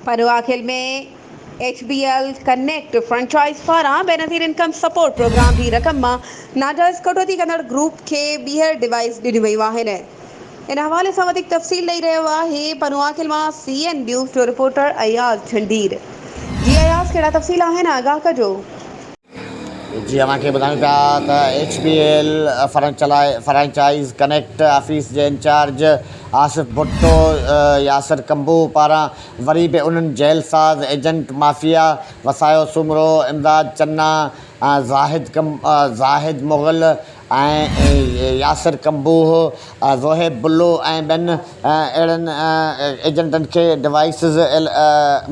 पनुआखिल में HBL connect franchise पारां Benazir income support programme जी रक़म मां नाजाइज़ कटौती कंदड़ ग्रुप खे ॿीहर डिवाइस ॾिनी वयूं आहिनि। इन हवाले सां वधीक तफ़सील ॾेई रहियो आहे पनुआखिल मां CN न्यूज़ जो रिपोर्टर अयाज़ झंडीर। जी अयाज़, कहिड़ा तफ़सील आहिनि, आगाह कजो। जी अव्हांखे ॿुधायूं पिया त HBL फ्रेंचाइज़ कनेक्ट ऑफिस जे इंचार्ज आसिफ भुट्टो यासिर कंबू पारां वरी बि उन्हनि जेल साज़ एजेंट माफ़िया वसायो सुमरो इमदाद चन्ना ज़ाहिद मुग़ल ऐं यासिर कंबू ज़ोहेब बुल्लो ऐं ॿियनि अहिड़नि एजेंटनि खे डिवाइसिस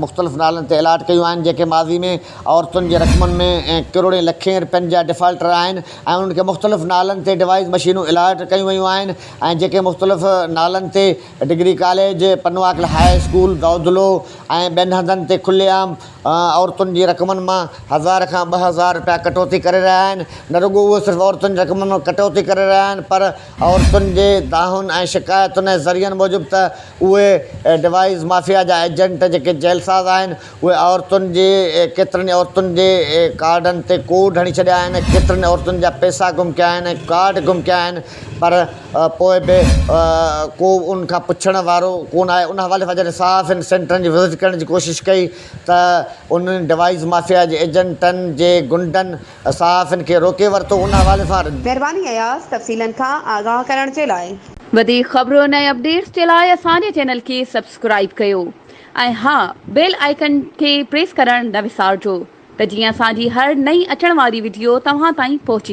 मुख़्तलिफ़ नालनि ते अलाट कयूं आहिनि जेके माज़ी में औरतुनि जे रक़मनि में करोड़े लखे रुपयनि जा डिफ़ॉल्टर आहिनि ऐं उन्हनि खे मुख़्तलिफ़ नालनि ते डिवाइस मशीनूं अलाट कयूं वयूं आहिनि ऐं जेके मुख़्तलिफ़ नालनि ते डिग्री कॉलेज पनुआखिल हाई स्कूल दौदलो ऐं ॿियनि हंधनि ते खुलेआम औरतुनि जी रक़मनि मां 1000 खां 2000 रुपया कटौती करे रहिया आहिनि। न रुॻो उहे सिर्फ़ु औरतुनि जी रक़मनि मां कटौती करे रहिया आहिनि पर औरतुनि जे दाहुनि ऐं शिकायतुनि ऐं ज़रियनि मूजिबि त उहे डिवाइस माफ़िया जा एजेंट जेके जेल साज़ आहिनि उहे औरतुनि जे केतिरनि औरतुनि जे कार्डनि ते कोड हणी छॾिया आहिनि, केतिरनि औरतुनि जा पैसा गुम कया आहिनि, कार्ड गुम कया आहिनि पर पोइ बि को उनखां पुछण वारो कोन आहे। उन हवाले सां जॾहिं साफ़ इन सेंटरनि जी विज़िट करण जी कोशिशि कई त उन्हनि डिवाइस माफ़िया जे एजेंटनि जे गुंडनि साफ़ इनखे रोके वरितो। उन हवाले सां महिरबानी अयाज़, तफ़सीलनि खां आगाह करण जे लाइ। वधीक ख़बरुनि ऐं अपडेट्स जे लाइ असांजे चैनल खे सब्सक्राइब कयो ऐं हा, बेल आइकन खे प्रेस करणु न विसारिजो त जीअं असांजी हर नई अचण वारी वीडियो तव्हां ताईं पहुची